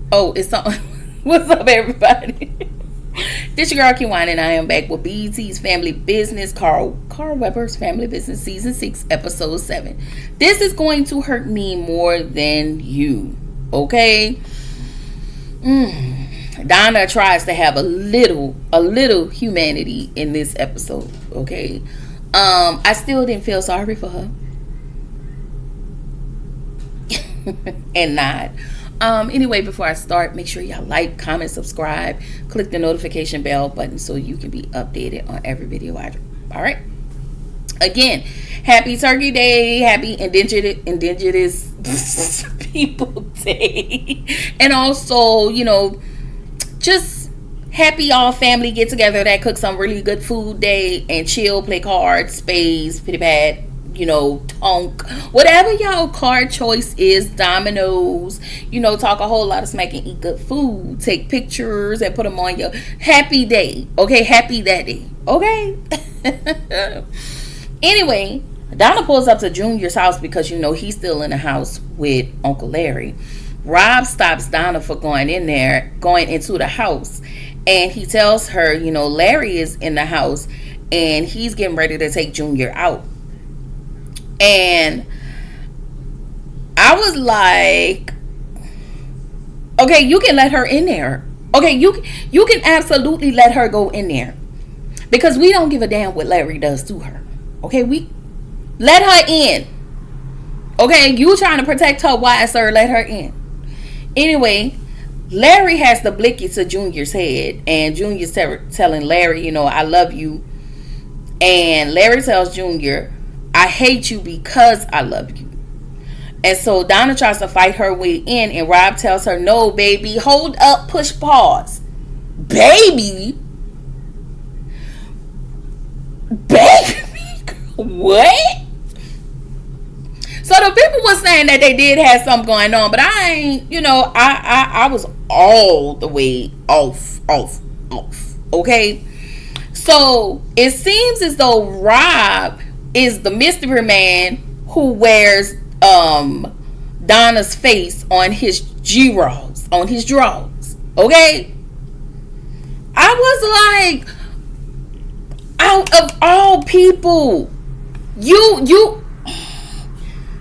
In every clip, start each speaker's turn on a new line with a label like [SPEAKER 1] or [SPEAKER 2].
[SPEAKER 1] Oh, it's on. What's up, everybody? This your girl Kiwan, and I am back with BET's Family Business, Carl Weber's Family Business, Season 6, Episode 7. This is going to hurt me more than you, okay? Donna tries to have a little humanity in this episode, okay? I still didn't feel sorry for her. And not. Anyway, before I start, make sure y'all like, comment, subscribe, click the notification bell button so you can be updated on every video I do. All right. Again, happy Turkey Day, happy Indigenous People Day, and also, just happy all family get together that cook some really good food day and chill, play cards, spades, pity pad, tonk, whatever y'all card choice is, dominoes, talk a whole lot of smack and eat good food, take pictures and put them on your happy day, okay? Happy that day, okay? Anyway, Donna pulls up to Junior's house because he's still in the house with Uncle Larry. Rob stops Donna for going into the house, and he tells her, Larry is in the house and he's getting ready to take Junior out. And I was like, okay, you can let her in there. Okay, you can absolutely let her go in there, because we don't give a damn what Larry does to her. Okay, we let her in. Okay, you trying to protect her, why, sir? Let her in. Anyway, Larry has the blicky to Junior's head, and Junior's telling Larry, I love you. And Larry tells Junior, I hate you because I love you. And so Donna tries to fight her way in, and Rob tells her, no, baby, hold up, push pause. Baby? What? So the people were saying that they did have something going on, but I ain't, I was all the way off. Okay? So it seems as though Rob is the mystery man who wears Donna's face on his drawers, okay? I was like, out of all people, you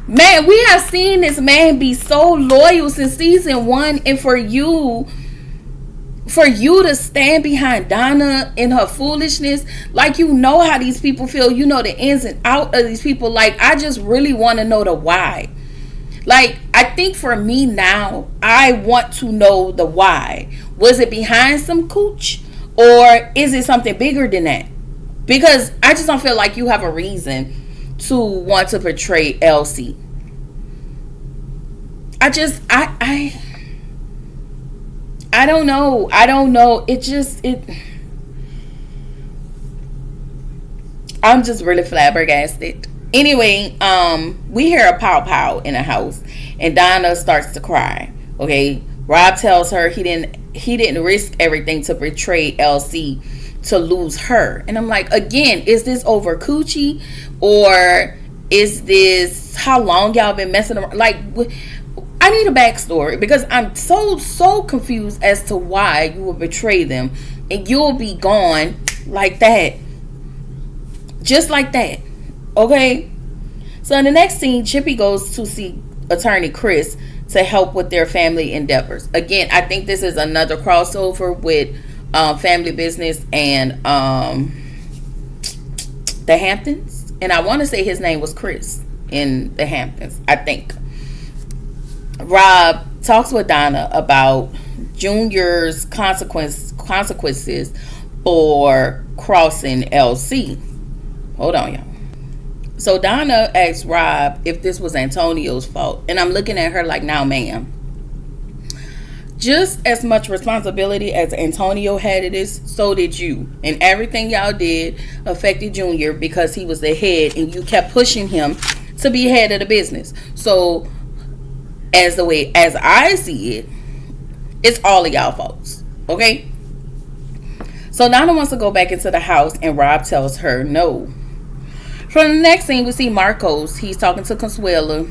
[SPEAKER 1] man, we have seen this man be so loyal since season 1, and for you to stand behind Donna in her foolishness, like, how these people feel, the ins and out of these people. Like, I just really want to know the why. Like, I think for me now, I want to know the why. Was it behind some cooch, or is it something bigger than that? Because I just don't feel like you have a reason to want to portray Elsie. I don't know. I'm just really flabbergasted. Anyway, we hear a pow pow in the house, and Donna starts to cry. Okay, Rob tells her he didn't risk everything to betray Elsie to lose her. And I'm like, again, is this over coochie, or is this how long y'all been messing around? Like, I need a backstory, because I'm so confused as to why you will betray them and you'll be gone like that, just like that. Okay, so in the next scene, Chippy goes to see attorney Chris to help with their family endeavors. Again, I think this is another crossover with Family Business and the Hamptons, and I want to say his name was Chris in the Hamptons, I think. Rob talks with Donna about Junior's consequences for crossing LC. Hold on, y'all. So Donna asks Rob if this was Antonio's fault, and I'm looking at her like, now, ma'am. Just as much responsibility as Antonio had in this, so did you. And everything y'all did affected Junior because he was the head, and you kept pushing him to be head of the business. So, as I see it, it's all of y'all folks. Okay? So Donna wants to go back into the house, and Rob tells her no. From the next scene, we see Marcos. He's talking to Consuela.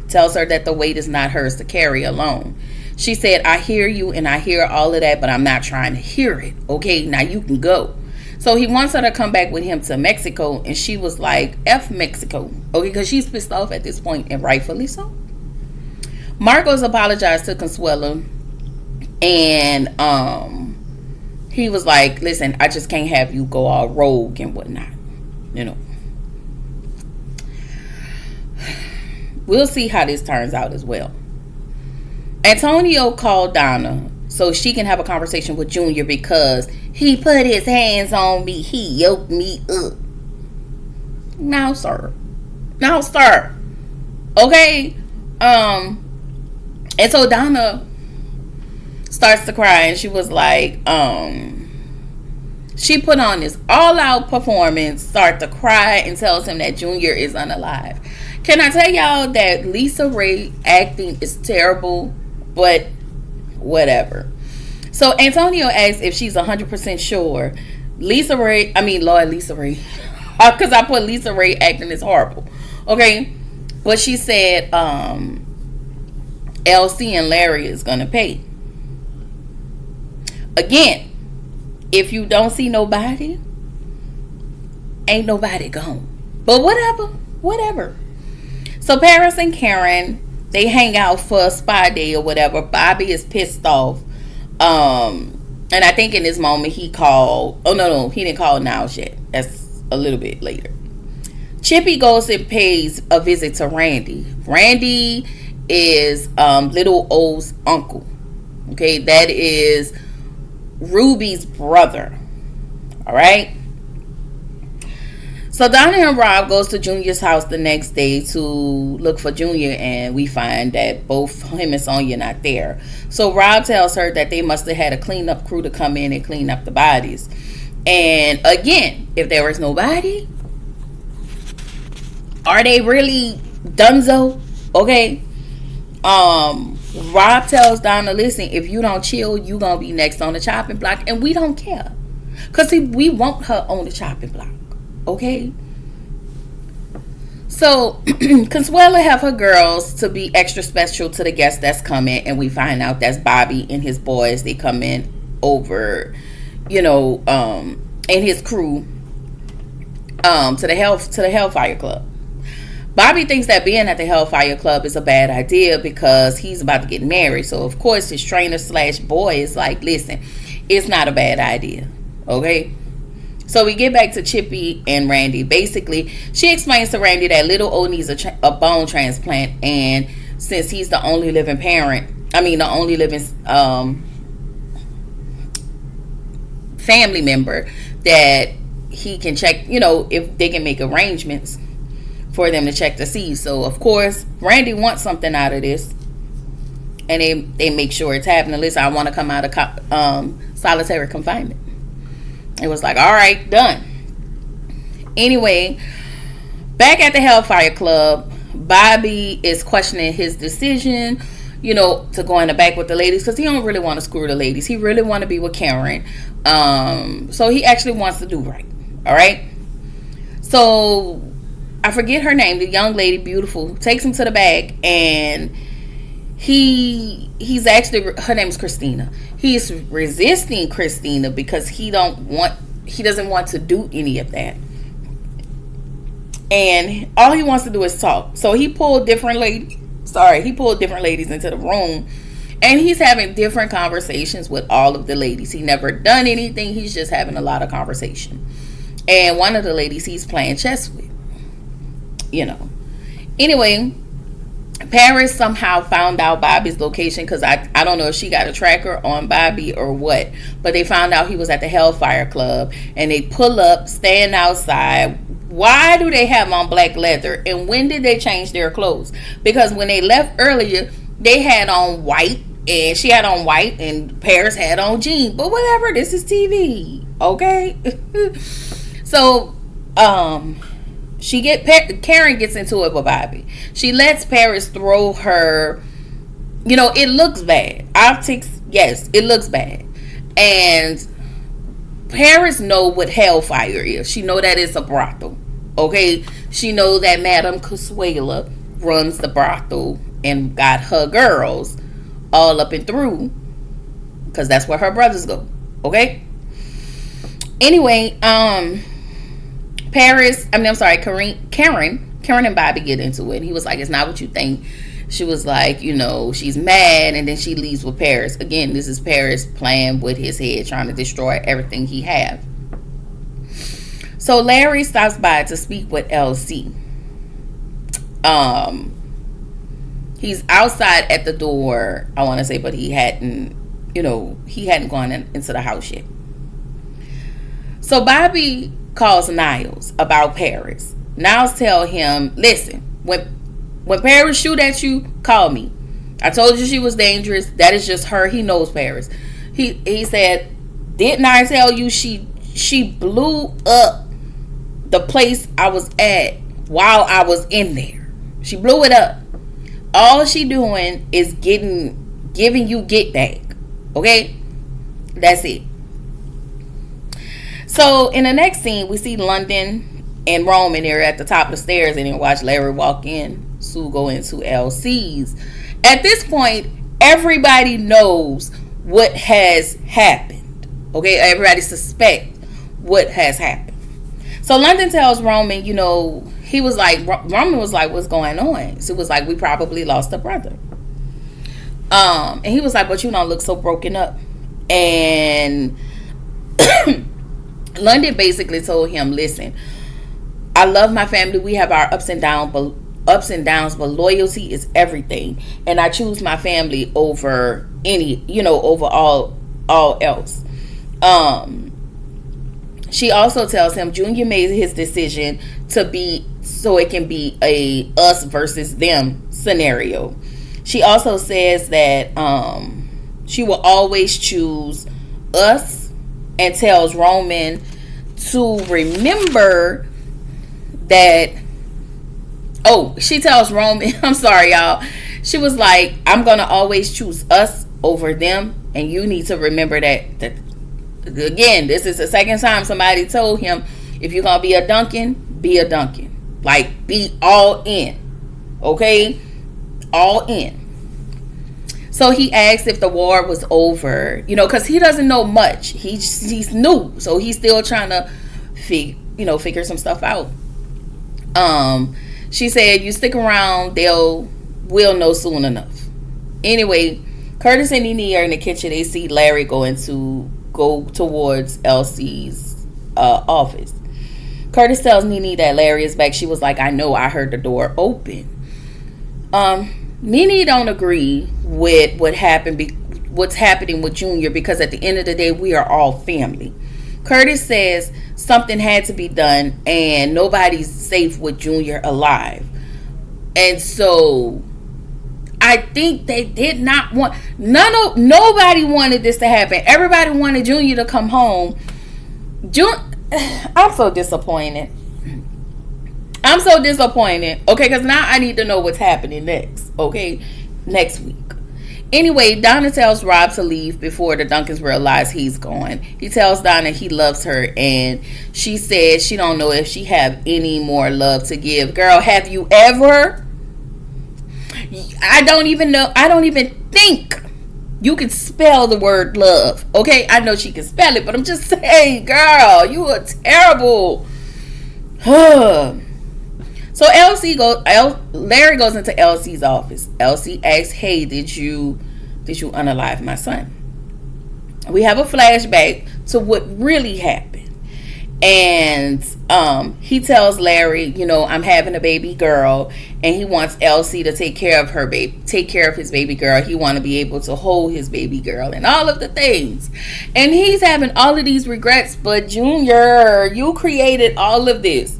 [SPEAKER 1] Tells her that the weight is not hers to carry alone. She said, I hear you and I hear all of that, but I'm not trying to hear it. Okay, now you can go. So he wants her to come back with him to Mexico, and she was like, F Mexico. Okay, because she's pissed off at this point, and rightfully so. Marcos apologized to Consuelo, and he was like, listen, I just can't have you go all rogue and whatnot. You know. We'll see how this turns out as well. Antonio called Donna so she can have a conversation with Junior because he put his hands on me. He yoked me up. Now, sir. Okay? And so Donna starts to cry, and she was like, she put on this all-out performance, start to cry, and tells him that Junior is unalive. Can I tell y'all that Lisa Ray acting is terrible, but whatever. So Antonio asks if she's 100% sure. Lord Lisa Ray. Because I put Lisa Ray acting is horrible. Okay? But she said LC and Larry is going to pay. Again, if you don't see nobody, ain't nobody gone. But whatever. So Paris and Karen, they hang out for a spa day or whatever. Bobby is pissed off. And I think in this moment he called. Oh, no, he didn't call Niles yet. That's a little bit later. Chippy goes and pays a visit to Randy. Randy is Little O's uncle. Okay, that is Ruby's brother. All right. So Donna and Rob goes to Junior's house the next day to look for Junior, and we find that both him and Sonia not there. So Rob tells her that they must have had a cleanup crew to come in and clean up the bodies. And again, if there was nobody, are they really donezo? Okay. Rob tells Donna, listen, if you don't chill, you gonna be next on the chopping block, and we don't care. Because we want her on the chopping block. Okay? So, Consuelo have her girls to be extra special to the guests that's coming, and we find out that's Bobby and his boys. They come in over, and his crew to the Hellfire Club. Bobby thinks that being at the Hellfire Club is a bad idea because he's about to get married. So, of course, his trainer / boy is like, listen, it's not a bad idea. Okay? So we get back to Chippy and Randy. Basically, she explains to Randy that Little O needs a bone transplant, and since he's the only living the only living family member, that he can check, if they can make arrangements for them to check to see. So, of course, Randy wants something out of this, and they make sure it's happening. Listen, I want to come out of solitary confinement. It was like, all right, done. Anyway, back at the Hellfire Club, Bobby is questioning his decision, to go in the back with the ladies, because he don't really want to screw the ladies. He really want to be with Karen. So he actually wants to do right. All right. So I forget her name. The young lady, beautiful, takes him to the back, and he's actually, her name is Christina. He's resisting Christina because he doesn't want to do any of that, and all he wants to do is talk. So he pulled different ladies into the room, and he's having different conversations with all of the ladies. He never done anything. He's just having a lot of conversation, and one of the ladies he's playing chess with. Anyway, Paris somehow found out Bobby's location, because I don't know if she got a tracker on Bobby or what, but they found out he was at the Hellfire Club, and they pull up, stand outside. Why do they have on black leather, and when did they change their clothes? Because when they left earlier, they had on white, and she had on white, and Paris had on jeans. But whatever, this is TV, okay? So, Karen gets into it with Bobby. She lets Paris throw her. It looks bad. Optics, yes, it looks bad. And Paris know what Hellfire is. She know that it's a brothel. Okay, she know that Madame Consuela runs the brothel and got her girls all up and through, because that's where her brothers go. Okay. Anyway, Karen and Bobby get into it. He was like, it's not what you think. She was like, she's mad, and then she leaves with Paris. Again, this is Paris playing with his head, trying to destroy everything he have. So Larry stops by to speak with LC. He's outside at the door, I want to say, but he hadn't gone into the house yet. So Bobby calls Niles about Paris. Niles tell him, listen, when Paris shoot at you, call me. I told you she was dangerous. That is just her. He knows Paris. He said, didn't I tell you she blew up the place I was at while I was in there? She blew it up. All she doing is giving you get back. Okay? That's it. So in the next scene, we see London and Roman there at the top of the stairs, and then watch Larry walk in. Sue go into LC's. At this point, everybody knows what has happened. Okay? Everybody suspect what has happened. So London tells Roman, he was like, Roman was like, what's going on? So it was like, we probably lost a brother. And he was like, but you don't look so broken up. And London basically told him, listen, I love my family. We have our ups and downs, but loyalty is everything. And I choose my family over over all else. She also tells him Junior made his decision so it can be a us versus them scenario. She also says that she will always choose us, and tells Roman to remember that. Oh, she tells Roman, I'm sorry, y'all. She was like, I'm going to always choose us over them, and you need to remember that. Again, this is the second time somebody told him, if you're going to be a Duncan, be a Duncan. Like, be all in. Okay? All in. So he asked if the war was over, because he doesn't know much. He's new, so he's still trying to figure some stuff out. She said, you stick around, we'll know soon enough. Anyway, Curtis and Nene are in the kitchen. They see Larry go towards Elsie's office. Curtis tells Nene that Larry is back. She was like, I know, I heard the door open. Nene don't agree with what's happening with Junior, because at the end of the day, we are all family. Curtis says something had to be done, and nobody's safe with Junior alive. And so I think they did not want, nobody wanted this to happen. Everybody wanted Junior to come home. I'm so disappointed. Okay, because now I need to know what's happening next. Okay, next week. Anyway, Donna tells Rob to leave before the Duncans realize he's gone. He tells Donna he loves her, and she says she don't know if she have any more love to give. Girl, have you ever? I don't even know. I don't even think you can spell the word love. Okay, I know she can spell it, but I'm just saying, girl, you are terrible. So Larry goes into Elsie's office. Elsie asks, hey, did you unalive my son? We have a flashback to what really happened. And he tells Larry, I'm having a baby girl, and he wants Elsie to take care of his baby girl. He want to be able to hold his baby girl and all of the things. And he's having all of these regrets, but Junior, you created all of this.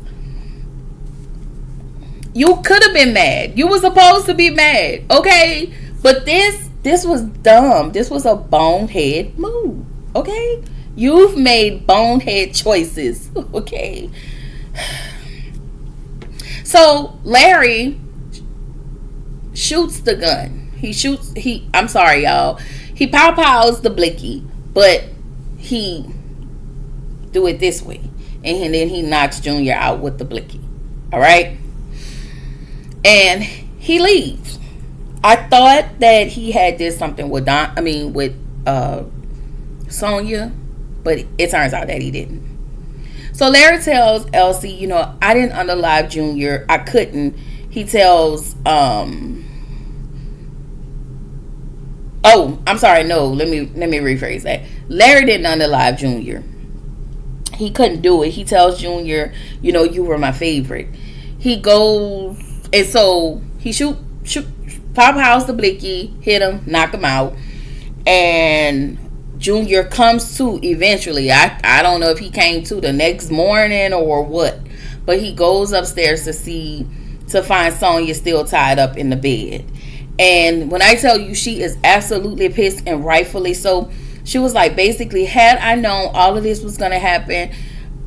[SPEAKER 1] You could have been mad. You were supposed to be mad, okay? But this was dumb. This was a bonehead move, okay? You've made bonehead choices, okay? So Larry shoots the gun. I'm sorry, y'all. He pows the blicky, but he do it this way. And then he knocks Junior out with the blicky. All right? And he leaves. I thought that he had did something with with Sonya, but it turns out that he didn't. So Larry tells Elsie, I didn't unalive Junior. I couldn't. He tells, oh, I'm sorry. No, let me rephrase that. Larry didn't unalive Junior. He couldn't do it. He tells Junior, you were my favorite. He goes, and so he shoot Pop House the Blicky, hit him, knock him out, and Junior comes to eventually. I don't know if he came to the next morning or what, but he goes upstairs to find Sonya still tied up in the bed. And when I tell you, she is absolutely pissed, and rightfully so. She was like, basically, had I known all of this was going to happen,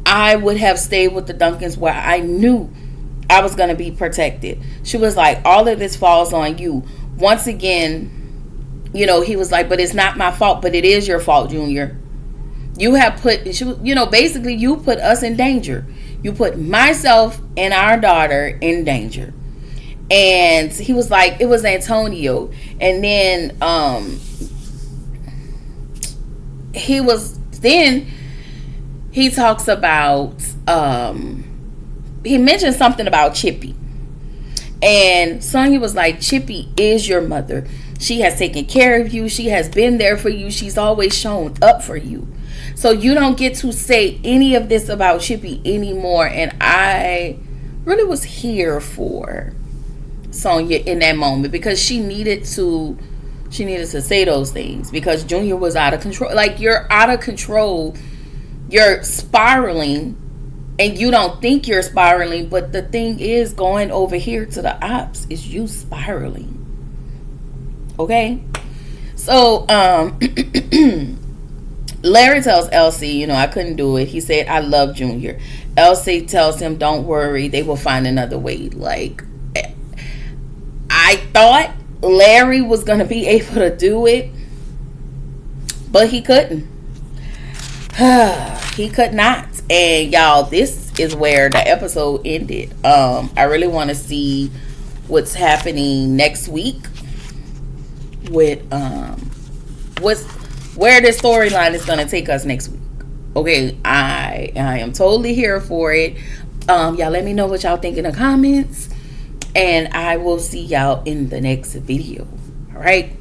[SPEAKER 1] I would have stayed with the Duncans where I knew I was going to be protected. She was like, all of this falls on you. Once again, he was like, but it's not my fault, but it is your fault, Junior. You have put, basically you put us in danger. You put myself and our daughter in danger. And he was like, it was Antonio. And then he talks about he mentioned something about Chippy. And Sonya was like, Chippy is your mother. She has taken care of you. She has been there for you. She's always shown up for you. So you don't get to say any of this about Chippy anymore. And I really was here for Sonya in that moment, because she needed to say those things, because Junior was out of control. Like, you're out of control. You're spiraling, and you don't think you're spiraling, but the thing is, going over here to the ops is you spiraling. Okay? So, Larry tells Elsie, I couldn't do it. He said, I love Junior. Elsie tells him, don't worry, they will find another way. Like, I thought Larry was going to be able to do it, but he couldn't. He could not. And y'all, this is where the episode ended. I really want to see what's happening next week with where this storyline is going to take us next week. Okay, I am totally here for it. Y'all let me know what y'all think in the comments, and I will see y'all in the next video. All right.